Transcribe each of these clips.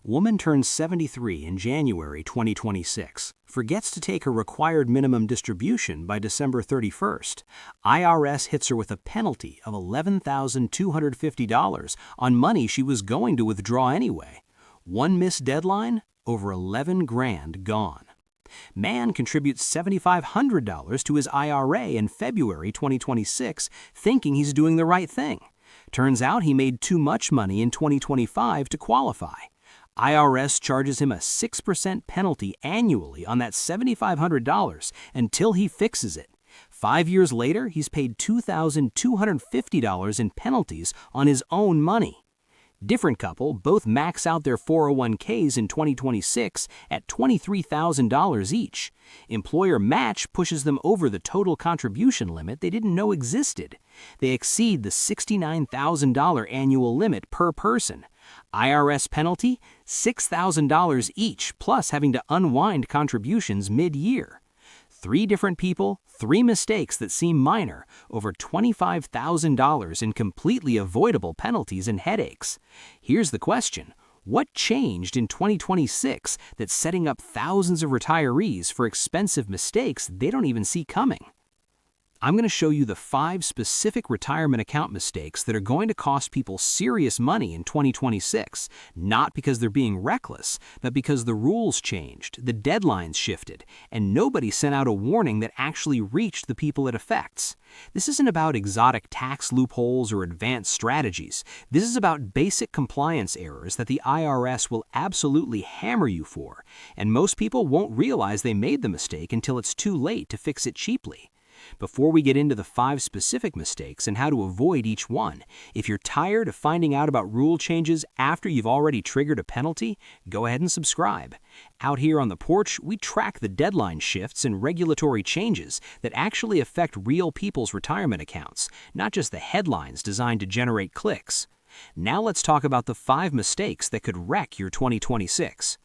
Woman turns 73 in January 2026. Forgets to take her required minimum distribution by December 31st. IRS hits her with a penalty of $11,250 on money she was going to withdraw anyway. One missed deadline, over 11 grand gone. Man contributes $7,500 to his IRA in February 2026, thinking he's doing the right thing. Turns out he made too much money in 2025 to qualify. IRS charges him a 6% penalty annually on that $7,500 until he fixes it. 5 years later, he's paid $2,250 in penalties on his own money. Different couple both max out their 401ks in 2026 at $23,000 each. Employer match pushes them over the total contribution limit they didn't know existed. They exceed the $69,000 annual limit per person. IRS penalty, $6,000 each, plus having to unwind contributions mid-year. 3 different people, 3 mistakes that seem minor, over $25,000 in completely avoidable penalties and headaches. Here's the question: what changed in 2026 that's setting up thousands of retirees for expensive mistakes they don't even see coming? I'm going to show you the 5 specific retirement account mistakes that are going to cost people serious money in 2026, not because they're being reckless, but because the rules changed, the deadlines shifted, and nobody sent out a warning that actually reached the people it affects. This isn't about exotic tax loopholes or advanced strategies. This is about basic compliance errors that the IRS will absolutely hammer you for, and most people won't realize they made the mistake until it's too late to fix it cheaply. Before we get into the 5 specific mistakes and how to avoid each one, if you're tired of finding out about rule changes after you've already triggered a penalty, go ahead and subscribe. Out here on the porch, we track the deadline shifts and regulatory changes that actually affect real people's retirement accounts, not just the headlines designed to generate clicks. Now let's talk about the 5 mistakes that could wreck your 2026.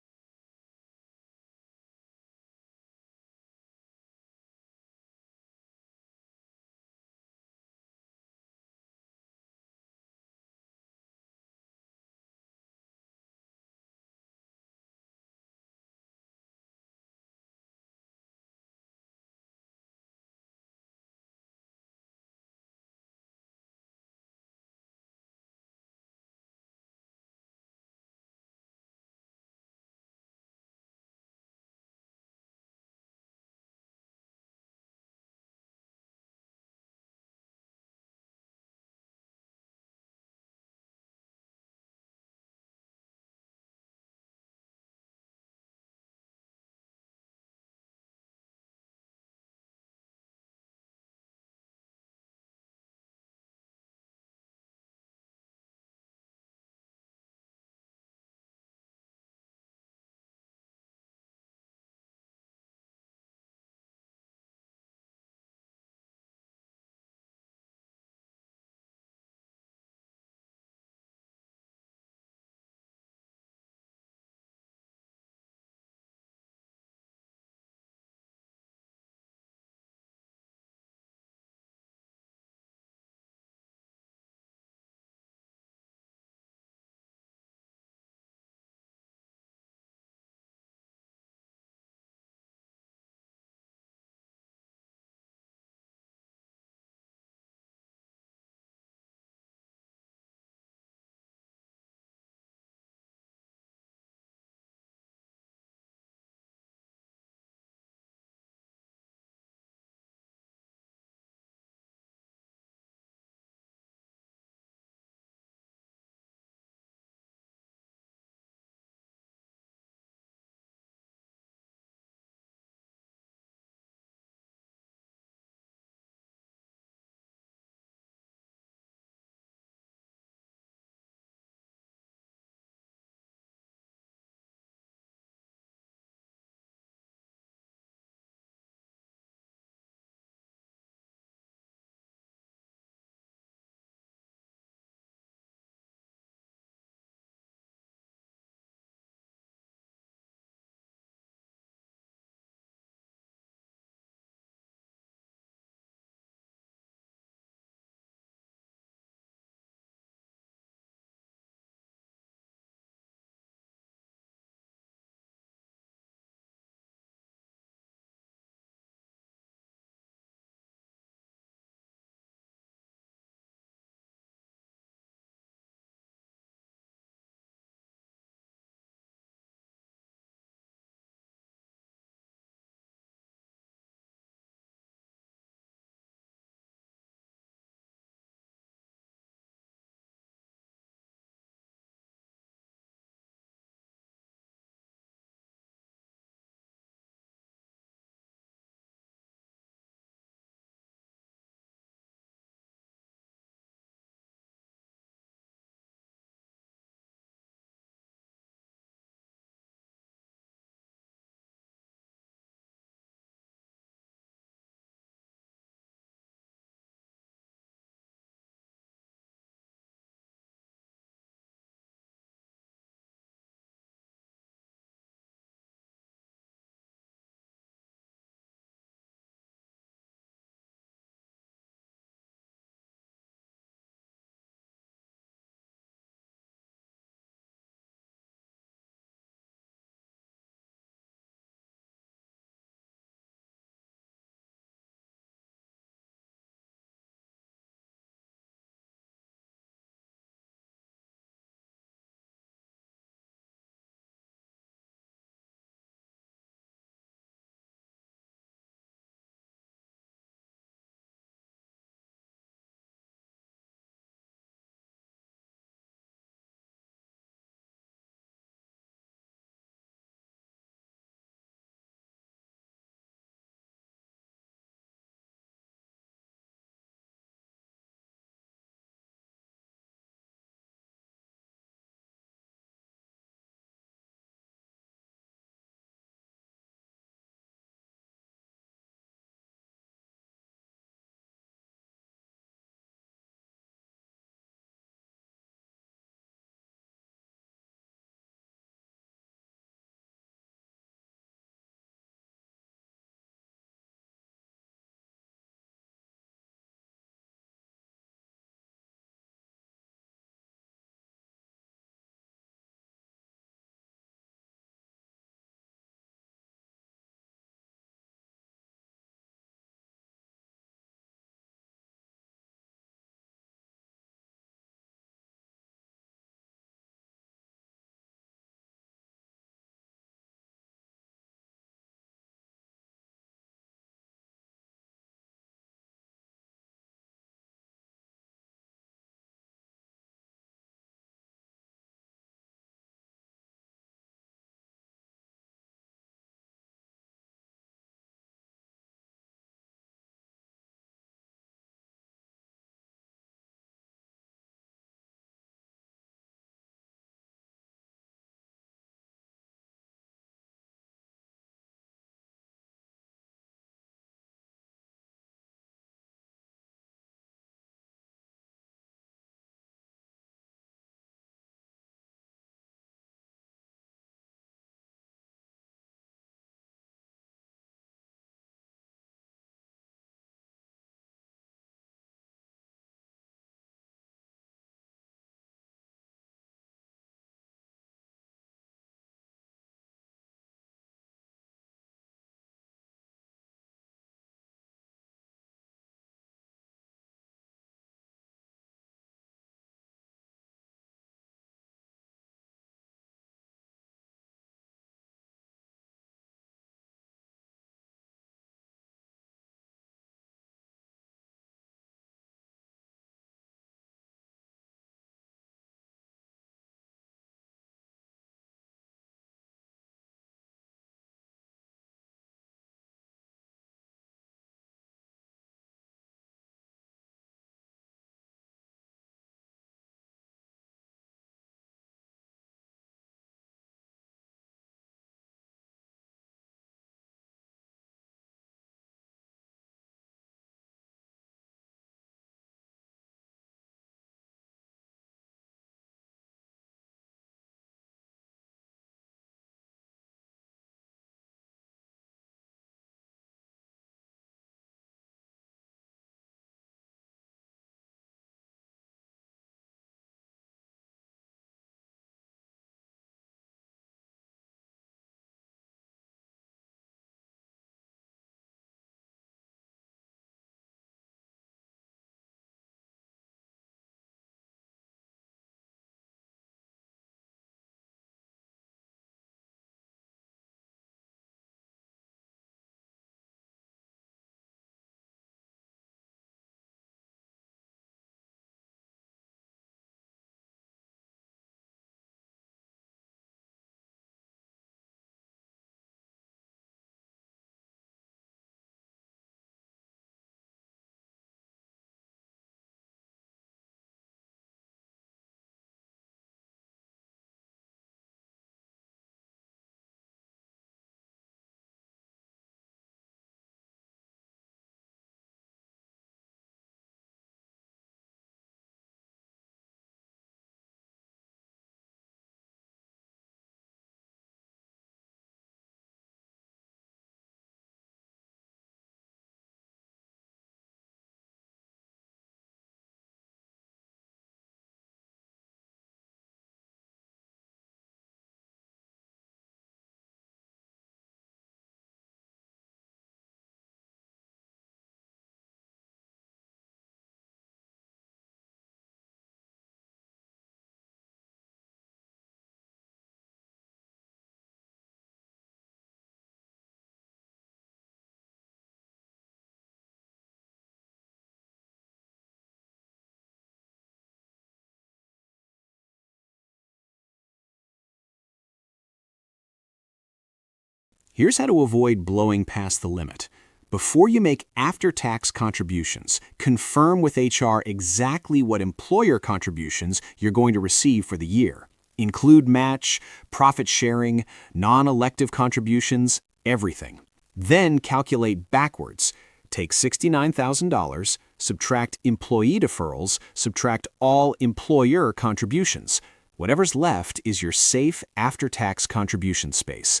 Here's how to avoid blowing past the limit. Before you make after-tax contributions, confirm with HR exactly what employer contributions you're going to receive for the year. Include match, profit sharing, non-elective contributions, everything. Then calculate backwards. Take $69,000, subtract employee deferrals, subtract all employer contributions. Whatever's left is your safe after-tax contribution space.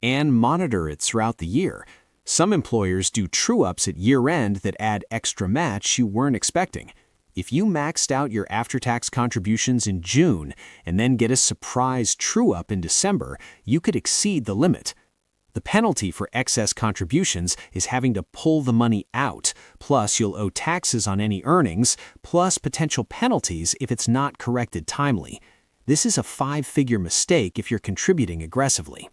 And monitor it throughout the year. Some employers do true-ups at year-end that add extra match you weren't expecting. If you maxed out your after-tax contributions in June and then get a surprise true-up in December, you could exceed the limit. The penalty for excess contributions is having to pull the money out, plus you'll owe taxes on any earnings, plus potential penalties if it's not corrected timely. This is a 5-figure mistake if you're contributing aggressively.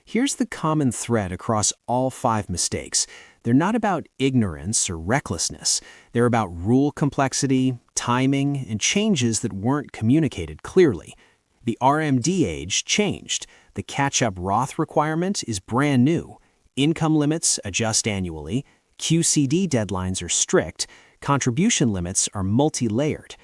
Here's the common thread across all 5 mistakes. They're not about ignorance or recklessness. They're about rule complexity, timing, and changes that weren't communicated clearly. The RMD age changed. The catch-up Roth requirement is brand new. Income limits adjust annually. QCD deadlines are strict. Contribution limits are multi-layered.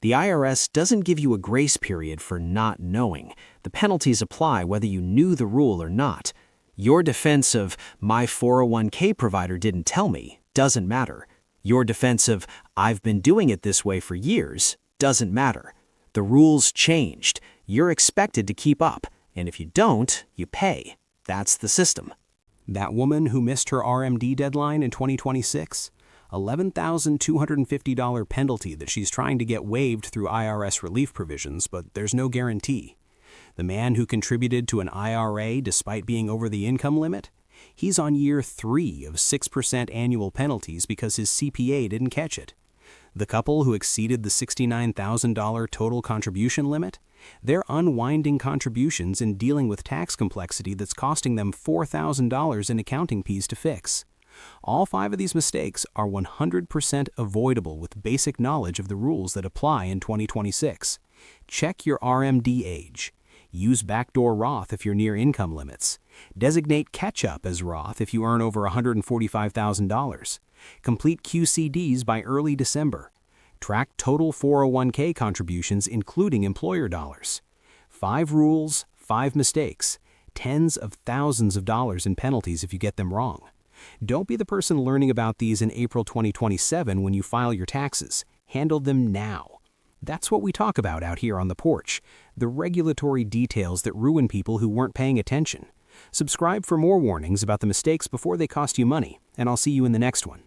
The IRS doesn't give you a grace period for not knowing. The penalties apply whether you knew the rule or not. Your defense of, "My 401k provider didn't tell me," doesn't matter. Your defense of, "I've been doing it this way for years," doesn't matter. The rules changed. You're expected to keep up, and if you don't, you pay. That's the system. That woman who missed her RMD deadline in 2026? $11,250 penalty that she's trying to get waived through IRS relief provisions, but there's no guarantee. The man who contributed to an IRA despite being over the income limit? He's on year 3 of 6% annual penalties because his CPA didn't catch it. The couple who exceeded the $69,000 total contribution limit? They're unwinding contributions and dealing with tax complexity that's costing them $4,000 in accounting fees to fix. All 5 of these mistakes are 100% avoidable with basic knowledge of the rules that apply in 2026. Check your RMD age. Use backdoor Roth if you're near income limits. Designate catch-up as Roth if you earn over $145,000. Complete QCDs by early December. Track total 401k contributions including employer dollars. 5 rules, 5 mistakes. Tens of thousands of dollars in penalties if you get them wrong. Don't be the person learning about these in April 2027 when you file your taxes. Handle them now. That's what we talk about out here on the porch, the regulatory details that ruin people who weren't paying attention. Subscribe for more warnings about the mistakes before they cost you money, and I'll see you in the next one.